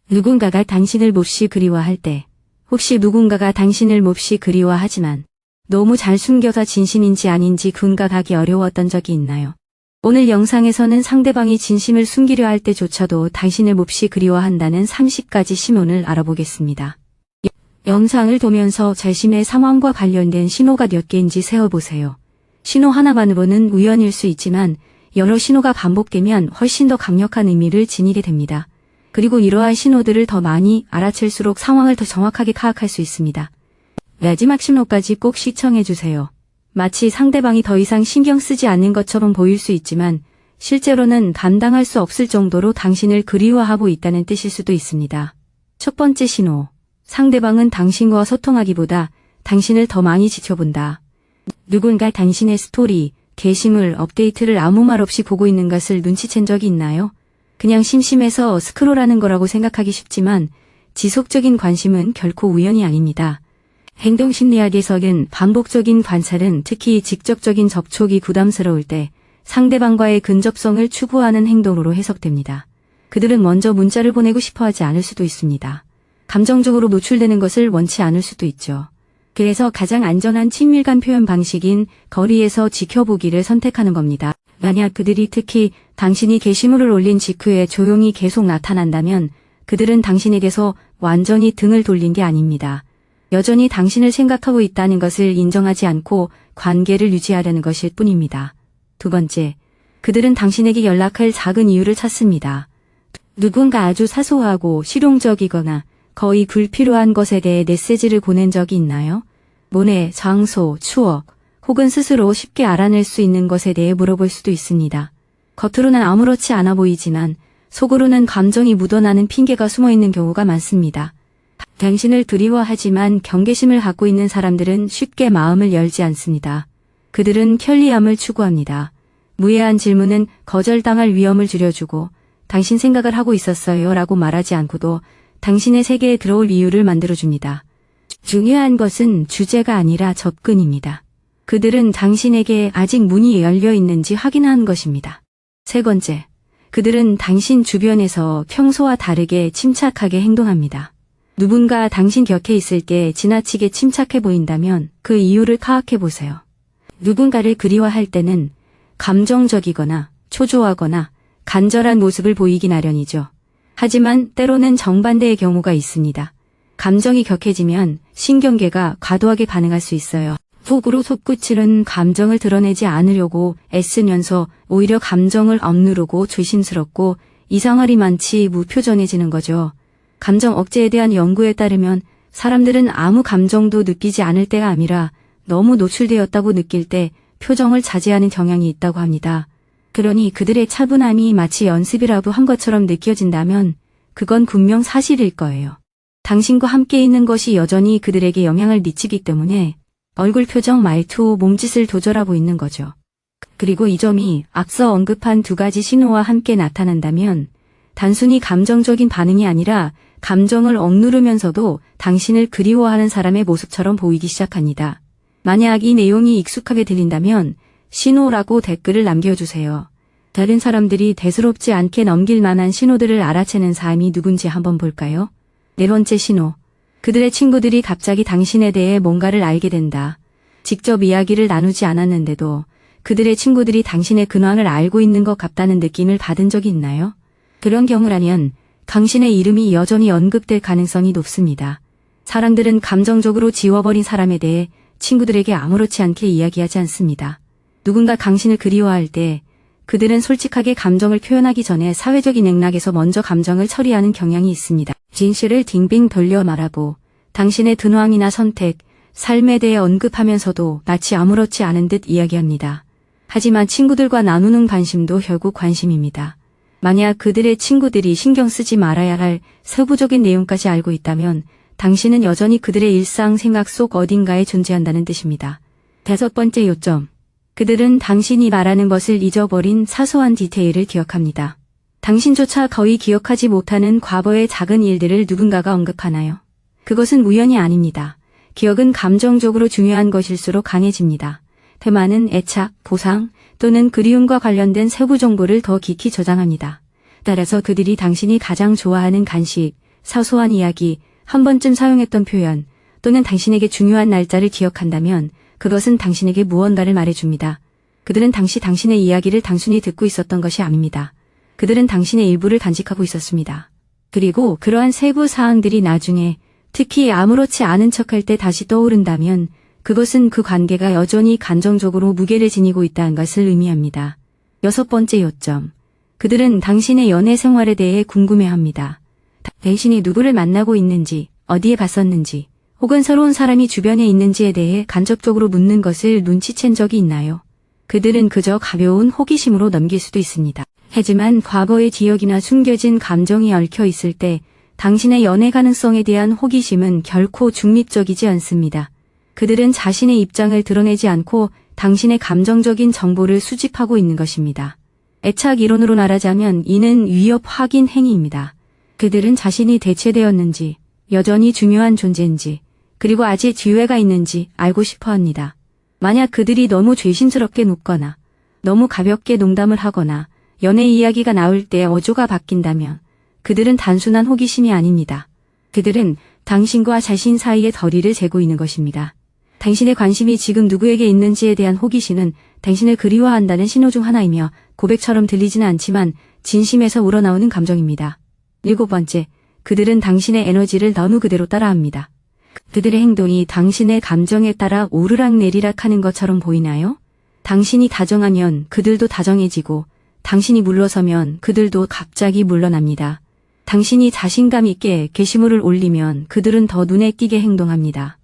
누군가가 당신을 몹시 그리워할 때, 혹시 누군가가 당신을 몹시 그리워하지만 너무 잘 숨겨서 진심인지 아닌지 분간하기 어려웠던 적이 있나요? 오늘 영상에서는 상대방이 진심을 숨기려 할 때조차도 당신을 몹시 그리워한다는 30가지 신호를 알아보겠습니다. 영상을 보면서 자신의 상황과 관련된 신호가 몇 개인지 세어보세요. 신호 하나만으로는 우연일 수 있지만 여러 신호가 반복되면 훨씬 더 강력한 의미를 지니게 됩니다. 그리고 이러한 신호들을 더 많이 알아챌수록 상황을 더 정확하게 파악할 수 있습니다. 마지막 신호까지 꼭 시청해주세요. 마치 상대방이 더 이상 신경 쓰지 않는 것처럼 보일 수 있지만 실제로는 감당할 수 없을 정도로 당신을 그리워하고 있다는 뜻일 수도 있습니다. 첫 번째 신호. 상대방은 당신과 소통하기보다 당신을 더 많이 지켜본다. 누군가 당신의 스토리, 게시물, 업데이트를 아무 말 없이 보고 있는 것을 눈치챈 적이 있나요? 그냥 심심해서 스크롤하는 거라고 생각하기 쉽지만 지속적인 관심은 결코 우연이 아닙니다. 행동심리학에서는 반복적인 관찰은 특히 직접적인 접촉이 부담스러울 때 상대방과의 근접성을 추구하는 행동으로 해석됩니다. 그들은 먼저 문자를 보내고 싶어 하지 않을 수도 있습니다. 감정적으로 노출되는 것을 원치 않을 수도 있죠. 그래서 가장 안전한 친밀감 표현 방식인 거리에서 지켜보기를 선택하는 겁니다. 만약 그들이 특히 당신이 게시물을 올린 직후에 조용히 계속 나타난다면 그들은 당신에게서 완전히 등을 돌린 게 아닙니다. 여전히 당신을 생각하고 있다는 것을 인정하지 않고 관계를 유지하려는 것일 뿐입니다. 두 번째, 그들은 당신에게 연락할 작은 이유를 찾습니다. 누군가 아주 사소하고 실용적이거나 거의 불필요한 것에 대해 메시지를 보낸 적이 있나요? 모네, 장소, 추억, 혹은 스스로 쉽게 알아낼 수 있는 것에 대해 물어볼 수도 있습니다. 겉으로는 아무렇지 않아 보이지만 속으로는 감정이 묻어나는 핑계가 숨어있는 경우가 많습니다. 당신을 그리워하지만 경계심을 갖고 있는 사람들은 쉽게 마음을 열지 않습니다. 그들은 편리함을 추구합니다. 무해한 질문은 거절당할 위험을 줄여주고 당신 생각을 하고 있었어요 라고 말하지 않고도 당신의 세계에 들어올 이유를 만들어줍니다. 중요한 것은 주제가 아니라 접근입니다. 그들은 당신에게 아직 문이 열려 있는지 확인하는 것입니다. 세 번째, 그들은 당신 주변에서 평소와 다르게 침착하게 행동합니다. 누군가 당신 곁에 있을 때 지나치게 침착해 보인다면 그 이유를 파악해 보세요. 누군가를 그리워할 때는 감정적이거나 초조하거나 간절한 모습을 보이기 나련이죠. 하지만 때로는 정반대의 경우가 있습니다. 감정이 격해지면 신경계가 과도하게 반응할 수 있어요. 속으로 솟구치는 감정을 드러내지 않으려고 애쓰면서 오히려 감정을 억누르고 조심스럽고 이상할이 많지 무표정해지는 거죠. 감정 억제에 대한 연구에 따르면 사람들은 아무 감정도 느끼지 않을 때가 아니라 너무 노출되었다고 느낄 때 표정을 자제하는 경향이 있다고 합니다. 그러니 그들의 차분함이 마치 연습이라도 한 것처럼 느껴진다면 그건 분명 사실일 거예요. 당신과 함께 있는 것이 여전히 그들에게 영향을 미치기 때문에 얼굴 표정, 말투, 몸짓을 조절하고 있는 거죠. 그리고 이 점이 앞서 언급한 두 가지 신호와 함께 나타난다면 단순히 감정적인 반응이 아니라 감정을 억누르면서도 당신을 그리워하는 사람의 모습처럼 보이기 시작합니다. 만약 이 내용이 익숙하게 들린다면 신호라고 댓글을 남겨주세요. 다른 사람들이 대수롭지 않게 넘길 만한 신호들을 알아채는 사람이 누군지 한번 볼까요? 네 번째 신호. 그들의 친구들이 갑자기 당신에 대해 뭔가를 알게 된다. 직접 이야기를 나누지 않았는데도 그들의 친구들이 당신의 근황을 알고 있는 것 같다는 느낌을 받은 적이 있나요? 그런 경우라면 당신의 이름이 여전히 언급될 가능성이 높습니다. 사람들은 감정적으로 지워버린 사람에 대해 친구들에게 아무렇지 않게 이야기하지 않습니다. 누군가 당신을 그리워할 때 그들은 솔직하게 감정을 표현하기 전에 사회적인 맥락에서 먼저 감정을 처리하는 경향이 있습니다. 진실을 빙빙 돌려 말하고 당신의 근황이나 선택, 삶에 대해 언급하면서도 마치 아무렇지 않은 듯 이야기합니다. 하지만 친구들과 나누는 관심도 결국 관심입니다. 만약 그들의 친구들이 신경 쓰지 말아야 할 세부적인 내용까지 알고 있다면 당신은 여전히 그들의 일상 생각 속 어딘가에 존재한다는 뜻입니다. 다섯 번째 요점. 그들은 당신이 말하는 것을 잊어버린 사소한 디테일을 기억합니다. 당신조차 거의 기억하지 못하는 과거의 작은 일들을 누군가가 언급하나요? 그것은 우연이 아닙니다. 기억은 감정적으로 중요한 것일수록 강해집니다. 대만은 애착, 보상 또는 그리움과 관련된 세부 정보를 더 깊이 저장합니다. 따라서 그들이 당신이 가장 좋아하는 간식, 사소한 이야기, 한 번쯤 사용했던 표현, 또는 당신에게 중요한 날짜를 기억한다면 그것은 당신에게 무언가를 말해줍니다. 그들은 당신의 이야기를 단순히 듣고 있었던 것이 아닙니다. 그들은 당신의 일부를 간직하고 있었습니다. 그리고 그러한 세부 사항들이 나중에 특히 아무렇지 않은 척할 때 다시 떠오른다면 그것은 그 관계가 여전히 감정적으로 무게를 지니고 있다는 것을 의미합니다. 6번째 요점. 그들은 당신의 연애 생활에 대해 궁금해합니다. 당신이 누구를 만나고 있는지, 어디에 갔었는지, 혹은 새로운 사람이 주변에 있는지에 대해 간접적으로 묻는 것을 눈치챈 적이 있나요? 그들은 그저 가벼운 호기심으로 넘길 수도 있습니다. 하지만 과거의 기억이나 숨겨진 감정이 얽혀 있을 때 당신의 연애 가능성에 대한 호기심은 결코 중립적이지 않습니다. 그들은 자신의 입장을 드러내지 않고 당신의 감정적인 정보를 수집하고 있는 것입니다. 애착 이론으로 말하자면 이는 위협 확인 행위입니다. 그들은 자신이 대체되었는지, 여전히 중요한 존재인지, 그리고 아직 기회가 있는지 알고 싶어 합니다. 만약 그들이 너무 죄심스럽게 묻거나, 너무 가볍게 농담을 하거나, 연애 이야기가 나올 때 어조가 바뀐다면 그들은 단순한 호기심이 아닙니다. 그들은 당신과 자신 사이의 거리를 재고 있는 것입니다. 당신의 관심이 지금 누구에게 있는지에 대한 호기심은 당신을 그리워한다는 신호 중 하나이며 고백처럼 들리지는 않지만 진심에서 우러나오는 감정입니다. 7번째, 그들은 당신의 에너지를 너무 그대로 따라합니다. 그들의 행동이 당신의 감정에 따라 오르락내리락 하는 것처럼 보이나요? 당신이 다정하면 그들도 다정해지고 당신이 물러서면 그들도 갑자기 물러납니다. 당신이 자신감 있게 게시물을 올리면 그들은 더 눈에 띄게 행동합니다.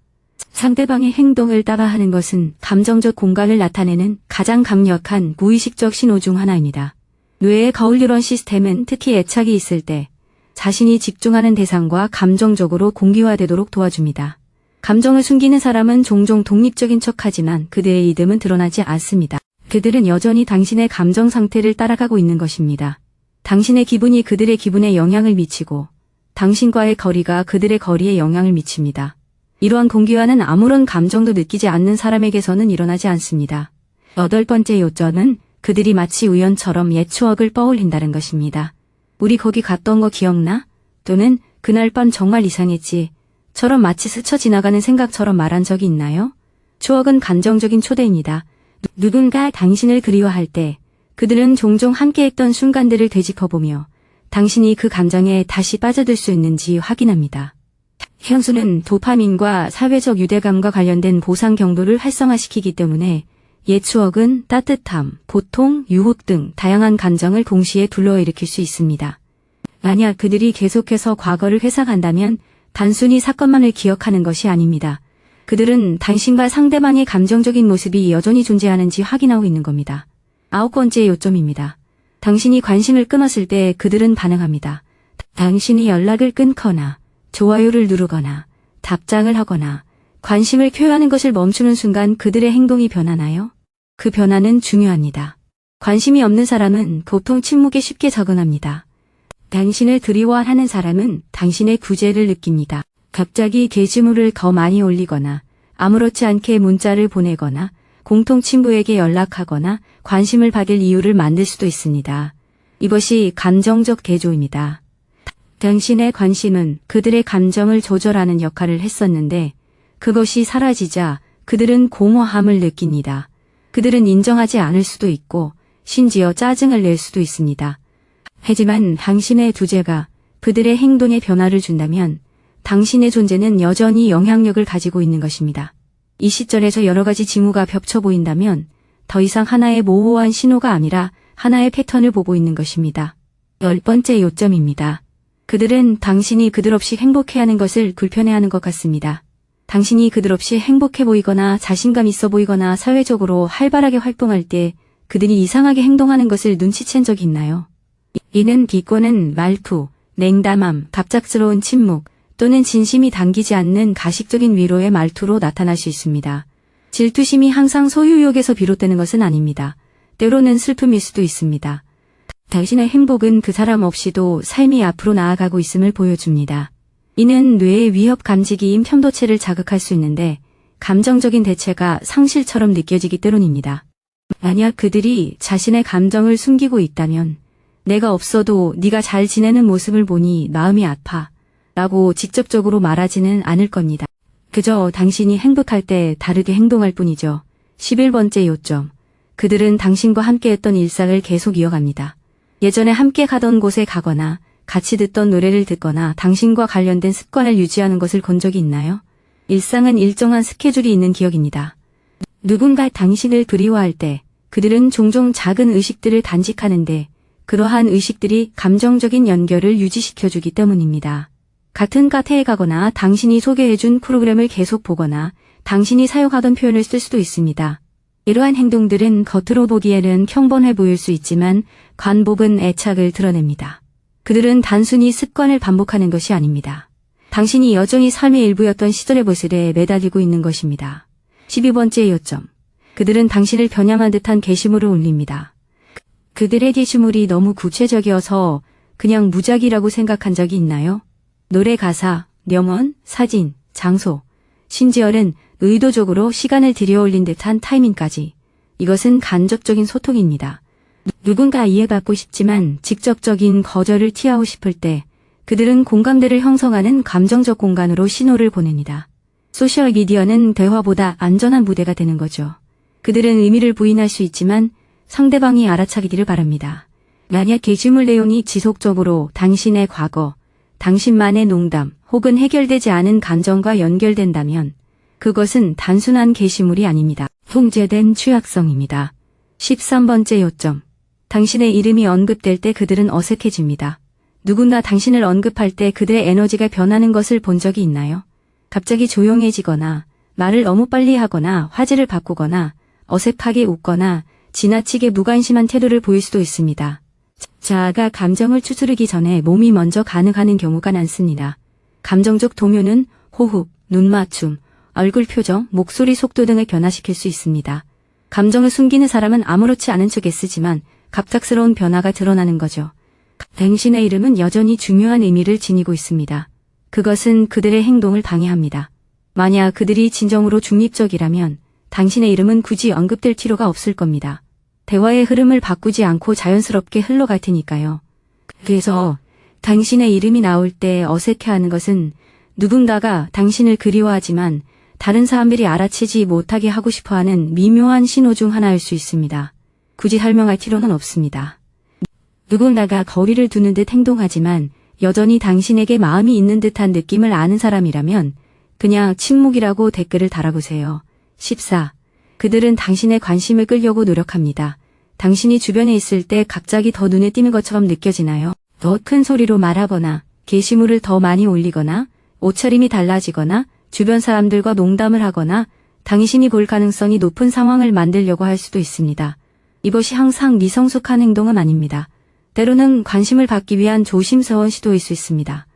상대방의 행동을 따라하는 것은 감정적 공간을 나타내는 가장 강력한 무의식적 신호 중 하나입니다. 뇌의 거울 뉴런 시스템은 특히 애착이 있을 때 자신이 집중하는 대상과 감정적으로 공기화되도록 도와줍니다. 감정을 숨기는 사람은 종종 독립적인 척하지만 그들의 이름은 드러나지 않습니다. 그들은 여전히 당신의 감정 상태를 따라가고 있는 것입니다. 당신의 기분이 그들의 기분에 영향을 미치고 당신과의 거리가 그들의 거리에 영향을 미칩니다. 이러한 공기화는 아무런 감정도 느끼지 않는 사람에게서는 일어나지 않습니다. 8번째 요점은 그들이 마치 우연처럼 옛 추억을 떠올린다는 것입니다. 우리 거기 갔던 거 기억나? 또는 그날 밤 정말 이상했지. 처럼 마치 스쳐 지나가는 생각처럼 말한 적이 있나요? 추억은 감정적인 초대입니다. 누군가 당신을 그리워할 때 그들은 종종 함께했던 순간들을 되짚어보며 당신이 그 감정에 다시 빠져들 수 있는지 확인합니다. 향수는 도파민과 사회적 유대감과 관련된 보상 경로를 활성화시키기 때문에 옛 추억은 따뜻함, 고통, 유혹 등 다양한 감정을 동시에 불러일으킬 수 있습니다. 만약 그들이 계속해서 과거를 회상한다면 단순히 사건만을 기억하는 것이 아닙니다. 그들은 당신과 상대방의 감정적인 모습이 여전히 존재하는지 확인하고 있는 겁니다. 9번째 요점입니다. 당신이 관심을 끊었을 때 그들은 반응합니다. 당신이 연락을 끊거나 좋아요를 누르거나 답장을 하거나 관심을 표현하는 것을 멈추는 순간 그들의 행동이 변하나요? 그 변화는 중요합니다. 관심이 없는 사람은 보통 침묵에 쉽게 적응합니다. 당신을 그리워하는 사람은 당신의 구제를 느낍니다. 갑자기 게시물을 더 많이 올리거나 아무렇지 않게 문자를 보내거나 공통 친구에게 연락하거나 관심을 받을 이유를 만들 수도 있습니다. 이것이 감정적 대조입니다. 당신의 관심은 그들의 감정을 조절하는 역할을 했었는데 그것이 사라지자 그들은 공허함을 느낍니다. 그들은 인정하지 않을 수도 있고 심지어 짜증을 낼 수도 있습니다. 하지만 당신의 두제가 그들의 행동에 변화를 준다면 당신의 존재는 여전히 영향력을 가지고 있는 것입니다. 이 시절에서 여러 가지 징후가 겹쳐 보인다면 더 이상 하나의 모호한 신호가 아니라 하나의 패턴을 보고 있는 것입니다. 10번째 요점입니다. 그들은 당신이 그들 없이 행복해하는 것을 불편해하는 것 같습니다. 당신이 그들 없이 행복해 보이거나 자신감 있어 보이거나 사회적으로 활발하게 활동할 때 그들이 이상하게 행동하는 것을 눈치챈 적이 있나요? 이는 비꼬는 말투, 냉담함, 갑작스러운 침묵 또는 진심이 담기지 않는 가식적인 위로의 말투로 나타날 수 있습니다. 질투심이 항상 소유욕에서 비롯되는 것은 아닙니다. 때로는 슬픔일 수도 있습니다. 당신의 행복은 그 사람 없이도 삶이 앞으로 나아가고 있음을 보여줍니다. 이는 뇌의 위협 감지기인 편도체를 자극할 수 있는데 감정적인 대체가 상실처럼 느껴지기 때문입니다. 만약 그들이 자신의 감정을 숨기고 있다면 내가 없어도 네가 잘 지내는 모습을 보니 마음이 아파. 라고 직접적으로 말하지는 않을 겁니다. 그저 당신이 행복할 때 다르게 행동할 뿐이죠. 11번째 요점. 그들은 당신과 함께했던 일상을 계속 이어갑니다. 예전에 함께 가던 곳에 가거나 같이 듣던 노래를 듣거나 당신과 관련된 습관을 유지하는 것을 본 적이 있나요? 일상은 일정한 스케줄이 있는 기억입니다. 누군가 당신을 그리워할 때 그들은 종종 작은 의식들을 간직하는데 그러한 의식들이 감정적인 연결을 유지시켜주기 때문입니다. 같은 카페에 가거나 당신이 소개해준 프로그램을 계속 보거나 당신이 사용하던 표현을 쓸 수도 있습니다. 이러한 행동들은 겉으로 보기에는 평범해 보일 수 있지만 관복은 애착을 드러냅니다. 그들은 단순히 습관을 반복하는 것이 아닙니다. 당신이 여전히 삶의 일부였던 시절의 모습에 매달리고 있는 것입니다. 12번째 요점. 그들은 당신을 겨냥한 듯한 게시물을 올립니다. 그들의 게시물이 너무 구체적이어서 그냥 무작위라고 생각한 적이 있나요? 노래 가사, 명언, 사진, 장소, 심지어는 의도적으로 시간을 들여올린 듯한 타이밍까지. 이것은 간접적인 소통입니다. 누군가 이해받고 싶지만 직접적인 거절을 티하고 싶을 때 그들은 공감대를 형성하는 감정적 공간으로 신호를 보냅니다. 소셜미디어는 대화보다 안전한 무대가 되는 거죠. 그들은 의미를 부인할 수 있지만 상대방이 알아차리기를 바랍니다. 만약 게시물 내용이 지속적으로 당신의 과거, 당신만의 농담 혹은 해결되지 않은 감정과 연결된다면 그것은 단순한 게시물이 아닙니다. 통제된 취약성입니다. 13번째 요점. 당신의 이름이 언급될 때 그들은 어색해집니다. 누군가 당신을 언급할 때 그들의 에너지가 변하는 것을 본 적이 있나요? 갑자기 조용해지거나 말을 너무 빨리 하거나 화제를 바꾸거나 어색하게 웃거나 지나치게 무관심한 태도를 보일 수도 있습니다. 자아가 감정을 추스르기 전에 몸이 먼저 반응하는 경우가 많습니다. 감정적 동요는 호흡, 눈맞춤, 얼굴 표정, 목소리 속도 등을 변화시킬 수 있습니다. 감정을 숨기는 사람은 아무렇지 않은 척 애쓰지만 갑작스러운 변화가 드러나는 거죠. 당신의 이름은 여전히 중요한 의미를 지니고 있습니다. 그것은 그들의 행동을 방해합니다. 만약 그들이 진정으로 중립적이라면 당신의 이름은 굳이 언급될 필요가 없을 겁니다. 대화의 흐름을 바꾸지 않고 자연스럽게 흘러갈 테니까요. 그래서 당신의 이름이 나올 때 어색해하는 것은 누군가가 당신을 그리워하지만 다른 사람들이 알아채지 못하게 하고 싶어하는 미묘한 신호 중 하나일 수 있습니다. 굳이 설명할 필요는 없습니다. 누군가가 거리를 두는 듯 행동하지만 여전히 당신에게 마음이 있는 듯한 느낌을 아는 사람이라면 그냥 침묵이라고 댓글을 달아보세요. 14. 그들은 당신의 관심을 끌려고 노력합니다. 당신이 주변에 있을 때 갑자기 더 눈에 띄는 것처럼 느껴지나요? 더 큰 소리로 말하거나 게시물을 더 많이 올리거나 옷차림이 달라지거나 주변 사람들과 농담을 하거나 당신이 볼 가능성이 높은 상황을 만들려고 할 수도 있습니다. 이것이 항상 미성숙한 행동은 아닙니다. 때로는 관심을 받기 위한 조심스러운 시도일 수 있습니다.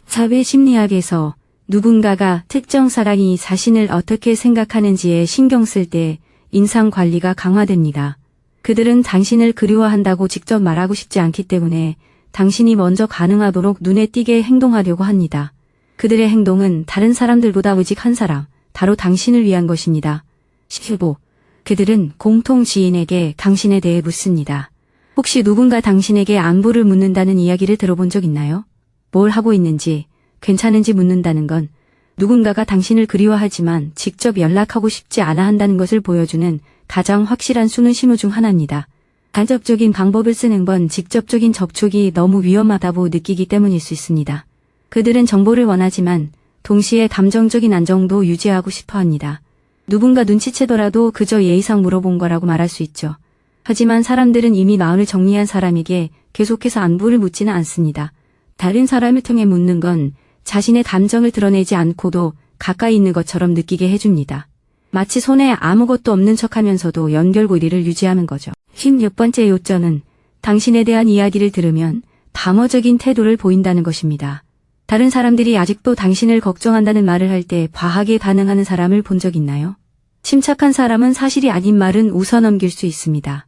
사회 심리학에서 누군가가 특정 사람이 자신을 어떻게 생각하는지에 신경 쓸 때 인상 관리가 강화됩니다. 그들은 당신을 그리워한다고 직접 말하고 싶지 않기 때문에 당신이 먼저 가능하도록 눈에 띄게 행동하려고 합니다. 그들의 행동은 다른 사람들보다 오직 한 사람, 바로 당신을 위한 것입니다. 15. 그들은 공통 지인에게 당신에 대해 묻습니다. 혹시 누군가 당신에게 안부를 묻는다는 이야기를 들어본 적 있나요? 뭘 하고 있는지, 괜찮은지 묻는다는 건 누군가가 당신을 그리워하지만 직접 연락하고 싶지 않아 한다는 것을 보여주는 가장 확실한 수능 신호 중 하나입니다. 간접적인 방법을 쓰는 건 직접적인 접촉이 너무 위험하다고 느끼기 때문일 수 있습니다. 그들은 정보를 원하지만 동시에 감정적인 안정도 유지하고 싶어 합니다. 누군가 눈치채더라도 그저 예의상 물어본 거라고 말할 수 있죠. 하지만 사람들은 이미 마음을 정리한 사람에게 계속해서 안부를 묻지는 않습니다. 다른 사람을 통해 묻는 건 자신의 감정을 드러내지 않고도 가까이 있는 것처럼 느끼게 해줍니다. 마치 손에 아무것도 없는 척하면서도 연결고리를 유지하는 거죠. 16번째 요점은 당신에 대한 이야기를 들으면 방어적인 태도를 보인다는 것입니다. 다른 사람들이 아직도 당신을 걱정한다는 말을 할 때 과하게 반응하는 사람을 본 적 있나요? 침착한 사람은 사실이 아닌 말은 웃어넘길 수 있습니다.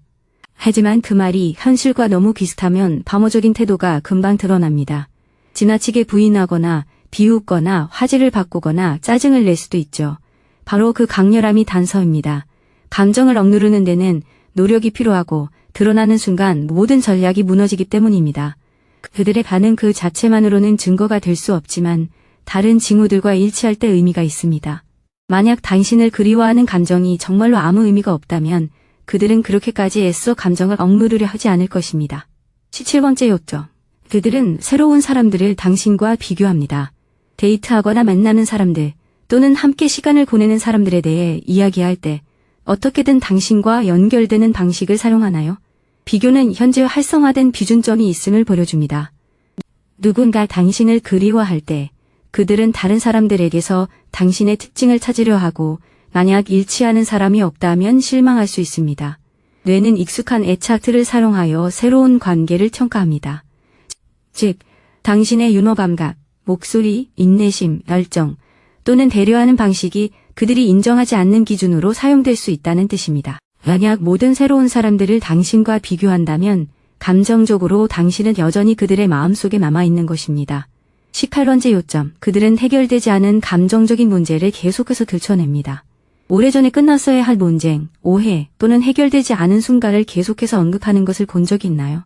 하지만 그 말이 현실과 너무 비슷하면 방어적인 태도가 금방 드러납니다. 지나치게 부인하거나 비웃거나 화제를 바꾸거나 짜증을 낼 수도 있죠. 바로 그 강렬함이 단서입니다. 감정을 억누르는 데는 노력이 필요하고 드러나는 순간 모든 전략이 무너지기 때문입니다. 그들의 반응 그 자체만으로는 증거가 될 수 없지만 다른 징후들과 일치할 때 의미가 있습니다. 만약 당신을 그리워하는 감정이 정말로 아무 의미가 없다면 그들은 그렇게까지 애써 감정을 억누르려 하지 않을 것입니다. 17번째 요점. 그들은 새로운 사람들을 당신과 비교합니다. 데이트하거나 만나는 사람들 또는 함께 시간을 보내는 사람들에 대해 이야기할 때 어떻게든 당신과 연결되는 방식을 사용하나요? 비교는 현재 활성화된 비준점이 있음을 보여줍니다. 누군가 당신을 그리워할 때 그들은 다른 사람들에게서 당신의 특징을 찾으려 하고 만약 일치하는 사람이 없다면 실망할 수 있습니다. 뇌는 익숙한 애착틀을 사용하여 새로운 관계를 평가합니다. 즉, 당신의 유머 감각, 목소리, 인내심, 열정 또는 배려하는 방식이 그들이 인정하지 않는 기준으로 사용될 수 있다는 뜻입니다. 만약 모든 새로운 사람들을 당신과 비교한다면 감정적으로 당신은 여전히 그들의 마음속에 남아있는 것입니다. 18번째 요점. 그들은 해결되지 않은 감정적인 문제를 계속해서 들춰냅니다. 오래전에 끝났어야 할 논쟁, 오해 또는 해결되지 않은 순간을 계속해서 언급하는 것을 본 적이 있나요?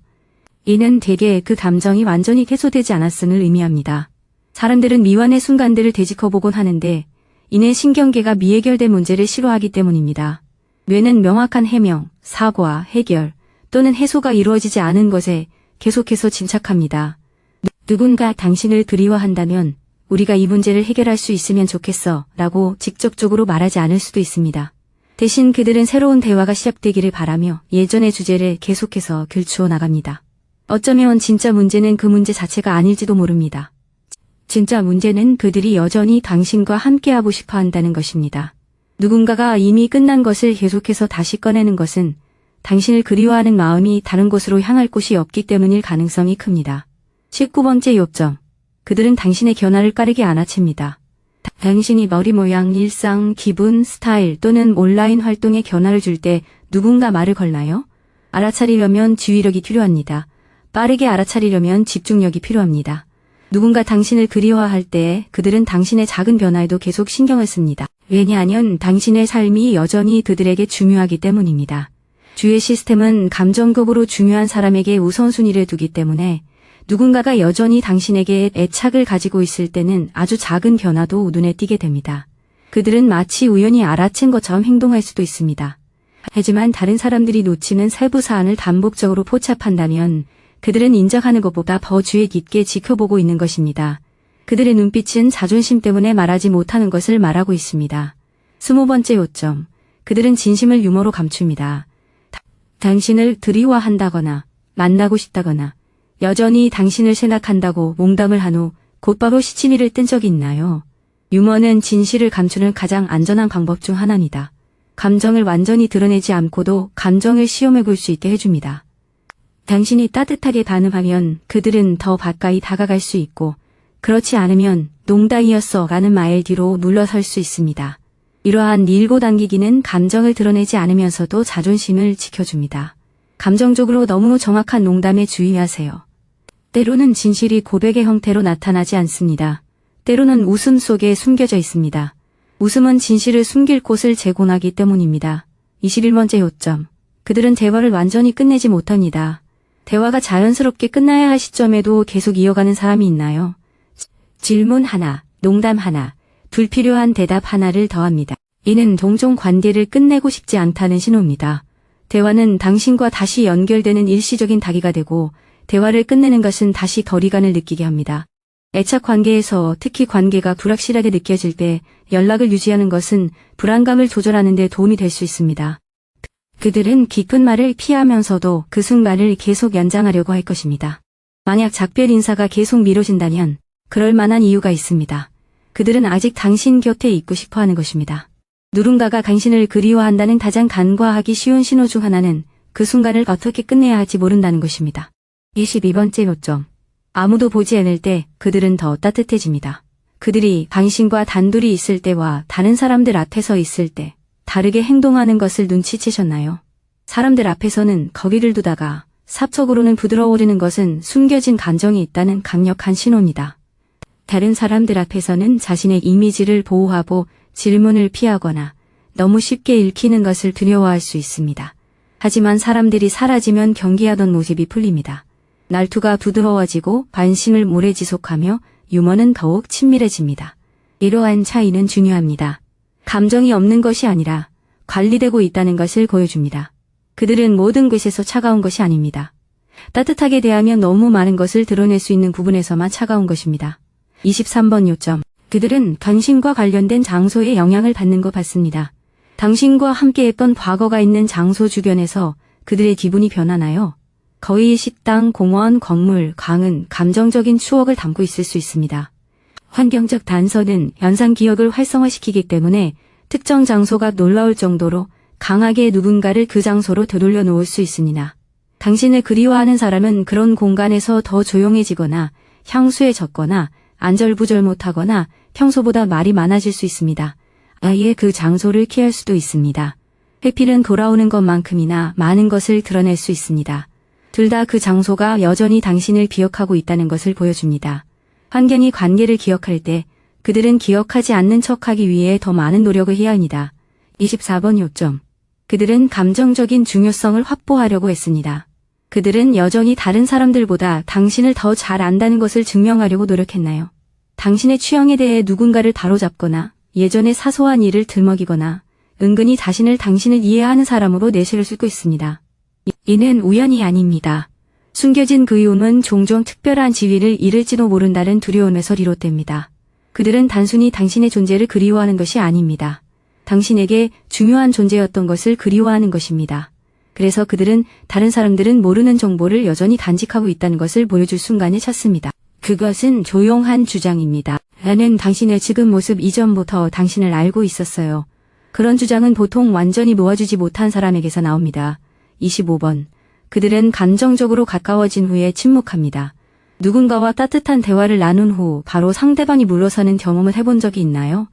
이는 대개 그 감정이 완전히 해소되지 않았음을 의미합니다. 사람들은 미완의 순간들을 되짚어보곤 하는데 이는 신경계가 미해결된 문제를 싫어하기 때문입니다. 뇌는 명확한 해명, 사과, 해결 또는 해소가 이루어지지 않은 것에 계속해서 집착합니다. 누군가 당신을 그리워한다면 우리가 이 문제를 해결할 수 있으면 좋겠어 라고 직접적으로 말하지 않을 수도 있습니다. 대신 그들은 새로운 대화가 시작되기를 바라며 예전의 주제를 계속해서 들추어 나갑니다. 어쩌면 진짜 문제는 그 문제 자체가 아닐지도 모릅니다. 진짜 문제는 그들이 여전히 당신과 함께하고 싶어 한다는 것입니다. 누군가가 이미 끝난 것을 계속해서 다시 꺼내는 것은 당신을 그리워하는 마음이 다른 곳으로 향할 곳이 없기 때문일 가능성이 큽니다. 19번째 요점. 그들은 당신의 견화를 까르게 알아챕니다. 당신이 머리 모양, 일상, 기분, 스타일 또는 온라인 활동에 견화를 줄 때 누군가 말을 걸나요? 알아차리려면 주의력이 필요합니다. 빠르게 알아차리려면 집중력이 필요합니다. 누군가 당신을 그리워할 때 그들은 당신의 작은 변화에도 계속 신경을 씁니다. 왜냐하면 당신의 삶이 여전히 그들에게 중요하기 때문입니다. 주의 시스템은 감정적으로 중요한 사람에게 우선순위를 두기 때문에 누군가가 여전히 당신에게 애착을 가지고 있을 때는 아주 작은 변화도 눈에 띄게 됩니다. 그들은 마치 우연히 알아챈 것처럼 행동할 수도 있습니다. 하지만 다른 사람들이 놓치는 세부 사안을 반복적으로 포착한다면 그들은 인정하는 것보다 더 주의 깊게 지켜보고 있는 것입니다. 그들의 눈빛은 자존심 때문에 말하지 못하는 것을 말하고 있습니다. 20번째 요점. 그들은 진심을 유머로 감춥니다. 당신을 그리워한다거나 만나고 싶다거나 여전히 당신을 생각한다고 농담을 한 후 곧바로 시치미를 뜬 적이 있나요? 유머는 진실을 감추는 가장 안전한 방법 중 하나입니다. 감정을 완전히 드러내지 않고도 감정을 시험해 볼 수 있게 해줍니다. 당신이 따뜻하게 반응하면 그들은 더 가까이 다가갈 수 있고 그렇지 않으면 농담이었어 라는 말 뒤로 물러설 수 있습니다. 이러한 밀고 당기기는 감정을 드러내지 않으면서도 자존심을 지켜줍니다. 감정적으로 너무 정확한 농담에 주의하세요. 때로는 진실이 고백의 형태로 나타나지 않습니다. 때로는 웃음 속에 숨겨져 있습니다. 웃음은 진실을 숨길 곳을 제공하기 때문입니다. 21번째 요점. 그들은 대화를 완전히 끝내지 못합니다. 대화가 자연스럽게 끝나야 할 시점에도 계속 이어가는 사람이 있나요? 질문 하나, 농담 하나, 불필요한 대답 하나를 더합니다. 이는 종종 관계를 끝내고 싶지 않다는 신호입니다. 대화는 당신과 다시 연결되는 일시적인 다기가 되고 대화를 끝내는 것은 다시 거리감을 느끼게 합니다. 애착 관계에서 특히 관계가 불확실하게 느껴질 때 연락을 유지하는 것은 불안감을 조절하는 데 도움이 될 수 있습니다. 그들은 깊은 말을 피하면서도 그 순간을 계속 연장하려고 할 것입니다. 만약 작별 인사가 계속 미뤄진다면 그럴 만한 이유가 있습니다. 그들은 아직 당신 곁에 있고 싶어 하는 것입니다. 누군가가 당신을 그리워한다는 가장 간과하기 쉬운 신호 중 하나는 그 순간을 어떻게 끝내야 할지 모른다는 것입니다. 22번째 요점. 아무도 보지 않을 때 그들은 더 따뜻해집니다. 그들이 당신과 단둘이 있을 때와 다른 사람들 앞에서 있을 때 다르게 행동하는 것을 눈치채셨나요? 사람들 앞에서는 거리를 두다가 사적으로는 부드러워지는 것은 숨겨진 감정이 있다는 강력한 신호입니다. 다른 사람들 앞에서는 자신의 이미지를 보호하고 질문을 피하거나 너무 쉽게 읽히는 것을 두려워할 수 있습니다. 하지만 사람들이 사라지면 경계하던 모습이 풀립니다. 날투가 부드러워지고 관심을 오래 지속하며 유머는 더욱 친밀해집니다. 이러한 차이는 중요합니다. 감정이 없는 것이 아니라 관리되고 있다는 것을 보여줍니다. 그들은 모든 것에서 차가운 것이 아닙니다. 따뜻하게 대하면 너무 많은 것을 드러낼 수 있는 부분에서만 차가운 것입니다. 23번 요점. 그들은 당신과 관련된 장소에 영향을 받는 것 같습니다. 당신과 함께했던 과거가 있는 장소 주변에서 그들의 기분이 변하나요? 거의 식당, 공원, 건물, 강은 감정적인 추억을 담고 있을 수 있습니다. 환경적 단서는 연상 기억을 활성화시키기 때문에 특정 장소가 놀라울 정도로 강하게 누군가를 그 장소로 되돌려 놓을 수 있습니다. 당신을 그리워하는 사람은 그런 공간에서 더 조용해지거나 향수해졌거나 안절부절 못하거나 평소보다 말이 많아질 수 있습니다. 아예 그 장소를 피할 수도 있습니다. 회피는 돌아오는 것만큼이나 많은 것을 드러낼 수 있습니다. 둘 다 그 장소가 여전히 당신을 기억하고 있다는 것을 보여줍니다. 환경이 관계를 기억할 때 그들은 기억하지 않는 척하기 위해 더 많은 노력을 해야 합니다. 24번 요점. 그들은 감정적인 중요성을 확보하려고 했습니다. 그들은 여전히 다른 사람들보다 당신을 더 잘 안다는 것을 증명하려고 노력했나요? 당신의 취향에 대해 누군가를 바로잡거나 예전의 사소한 일을 들먹이거나 은근히 자신을 당신을 이해하는 사람으로 내세울 수 있습니다. 이는 우연이 아닙니다. 숨겨진 그 이유는 종종 특별한 지위를 잃을지도 모른다는 두려움에서 비롯됩니다. 그들은 단순히 당신의 존재를 그리워하는 것이 아닙니다. 당신에게 중요한 존재였던 것을 그리워하는 것입니다. 그래서 그들은 다른 사람들은 모르는 정보를 여전히 간직하고 있다는 것을 보여줄 순간을 찾습니다. 그것은 조용한 주장입니다. 나는 당신의 지금 모습 이전부터 당신을 알고 있었어요. 그런 주장은 보통 완전히 놓아주지 못한 사람에게서 나옵니다. 25번. 그들은 감정적으로 가까워진 후에 침묵합니다. 누군가와 따뜻한 대화를 나눈 후 바로 상대방이 물러서는 경험을 해본 적이 있나요?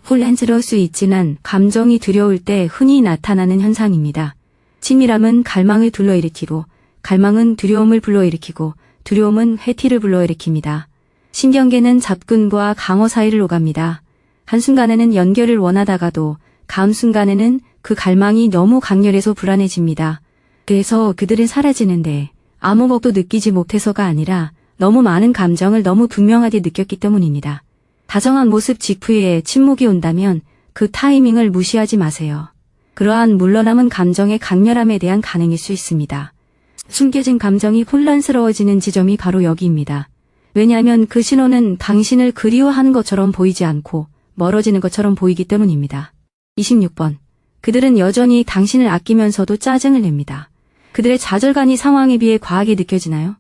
혼란스러울 수 있지만 감정이 두려울 때 흔히 나타나는 현상입니다. 친밀함은 갈망을 불러일으키고 갈망은 두려움을 불러일으키고 두려움은 회피를 불러일으킵니다. 신경계는 잡근과 강어 사이를 오갑니다. 한순간에는 연결을 원하다가도 다음 순간에는 그 갈망이 너무 강렬해서 불안해집니다. 그래서 그들은 사라지는데 아무것도 느끼지 못해서가 아니라 너무 많은 감정을 너무 분명하게 느꼈기 때문입니다. 다정한 모습 직후에 침묵이 온다면 그 타이밍을 무시하지 마세요. 그러한 물러남은 감정의 강렬함에 대한 반응일 수 있습니다. 숨겨진 감정이 혼란스러워지는 지점이 바로 여기입니다. 왜냐하면 그 신호는 당신을 그리워하는 것처럼 보이지 않고 멀어지는 것처럼 보이기 때문입니다. 26번. 그들은 여전히 당신을 아끼면서도 짜증을 냅니다. 그들의 좌절감이 상황에 비해 과하게 느껴지나요?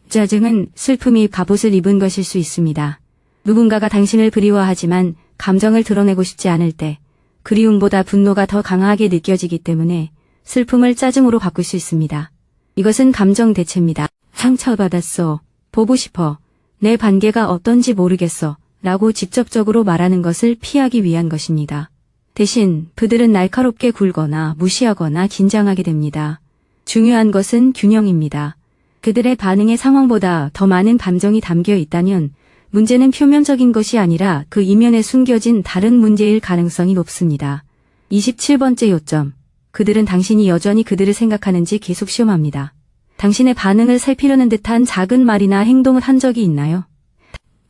짜증은 슬픔이 갑옷을 입은 것일 수 있습니다. 누군가가 당신을 그리워하지만 감정을 드러내고 싶지 않을 때 그리움보다 분노가 더 강하게 느껴지기 때문에 슬픔을 짜증으로 바꿀 수 있습니다. 이것은 감정 대체입니다. 상처받았어. 보고 싶어. 내 관계가 어떤지 모르겠어. 라고 직접적으로 말하는 것을 피하기 위한 것입니다. 대신 그들은 날카롭게 굴거나 무시하거나 긴장하게 됩니다. 중요한 것은 균형입니다. 그들의 반응의 상황보다 더 많은 감정이 담겨 있다면 문제는 표면적인 것이 아니라 그 이면에 숨겨진 다른 문제일 가능성이 높습니다. 27번째 요점. 그들은 당신이 여전히 그들을 생각하는지 계속 시험합니다. 당신의 반응을 살피려는 듯한 작은 말이나 행동을 한 적이 있나요?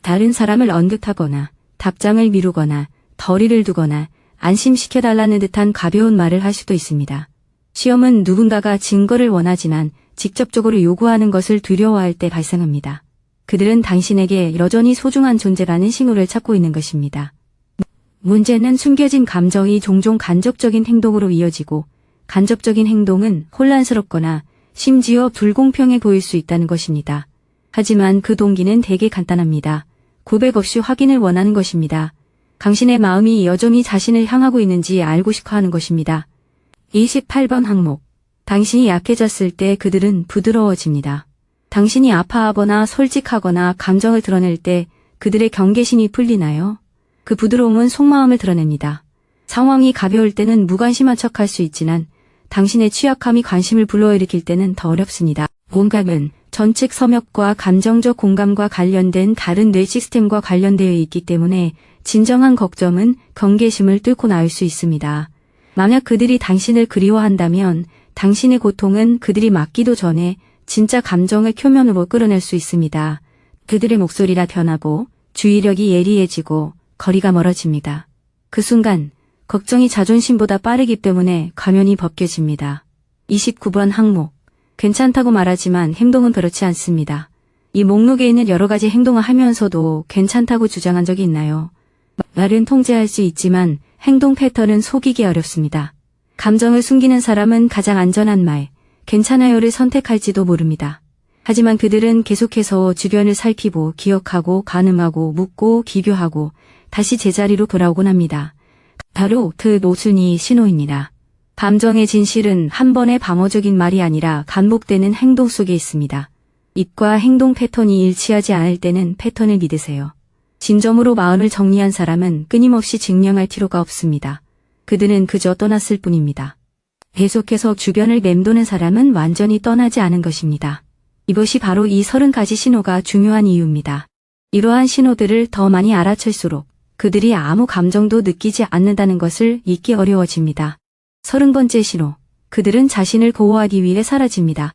다른 사람을 언급하거나 답장을 미루거나 거리를 두거나 안심시켜달라는 듯한 가벼운 말을 할 수도 있습니다. 시험은 누군가가 증거를 원하지만 직접적으로 요구하는 것을 두려워할 때 발생합니다. 그들은 당신에게 여전히 소중한 존재라는 신호를 찾고 있는 것입니다. 문제는 숨겨진 감정이 종종 간접적인 행동으로 이어지고 간접적인 행동은 혼란스럽거나 심지어 불공평해 보일 수 있다는 것입니다. 하지만 그 동기는 되게 간단합니다. 고백 없이 확인을 원하는 것입니다. 당신의 마음이 여전히 자신을 향하고 있는지 알고 싶어 하는 것입니다. 28번 항목. 당신이 약해졌을 때 그들은 부드러워집니다. 당신이 아파하거나 솔직하거나 감정을 드러낼 때 그들의 경계심이 풀리나요? 그 부드러움은 속마음을 드러냅니다. 상황이 가벼울 때는 무관심한 척할 수 있지만 당신의 취약함이 관심을 불러일으킬 때는 더 어렵습니다. 공감은 전측 섬역과 감정적 공감과 관련된 다른 뇌 시스템과 관련되어 있기 때문에 진정한 걱정은 경계심을 뚫고 나올 수 있습니다. 만약 그들이 당신을 그리워한다면 당신의 고통은 그들이 맞기도 전에 진짜 감정을 표면으로 끌어낼 수 있습니다. 그들의 목소리가 변하고 주의력이 예리해지고 거리가 멀어집니다. 그 순간 걱정이 자존심보다 빠르기 때문에 가면이 벗겨집니다. 29번 항목. 괜찮다고 말하지만 행동은 그렇지 않습니다. 이 목록에 있는 여러 가지 행동을 하면서도 괜찮다고 주장한 적이 있나요? 말은 통제할 수 있지만 행동 패턴은 속이기 어렵습니다. 감정을 숨기는 사람은 가장 안전한 말, 괜찮아요를 선택할지도 모릅니다. 하지만 그들은 계속해서 주변을 살피고 기억하고 가늠하고 묻고 비교하고 다시 제자리로 돌아오곤 합니다. 바로 그 노순이 신호입니다. 감정의 진실은 한 번의 방어적인 말이 아니라 반복되는 행동 속에 있습니다. 입과 행동 패턴이 일치하지 않을 때는 패턴을 믿으세요. 진정으로 마음을 정리한 사람은 끊임없이 증명할 필요가 없습니다. 그들은 그저 떠났을 뿐입니다. 계속해서 주변을 맴도는 사람은 완전히 떠나지 않은 것입니다. 이것이 바로 이 30가지 신호가 중요한 이유입니다. 이러한 신호들을 더 많이 알아챌수록 그들이 아무 감정도 느끼지 않는다는 것을 잊기 어려워집니다. 30번째 신호. 그들은 자신을 보호하기 위해 사라집니다.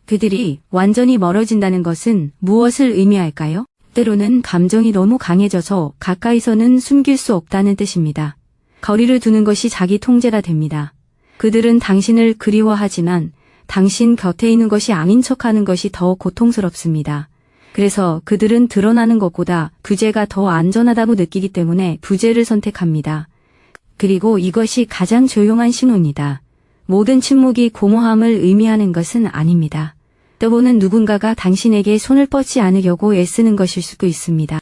그들이 완전히 멀어진다는 것은 무엇을 의미할까요? 때로는 감정이 너무 강해져서 가까이서는 숨길 수 없다는 뜻입니다. 거리를 두는 것이 자기 통제가 됩니다. 그들은 당신을 그리워하지만 당신 곁에 있는 것이 아닌 척하는 것이 더 고통스럽습니다. 그래서 그들은 드러나는 것보다 부재가 더 안전하다고 느끼기 때문에 부재를 선택합니다. 그리고 이것이 가장 조용한 신호입니다. 모든 침묵이 공허함을 의미하는 것은 아닙니다. 때로는 누군가가 당신에게 손을 뻗지 않으려고 애쓰는 것일 수도 있습니다.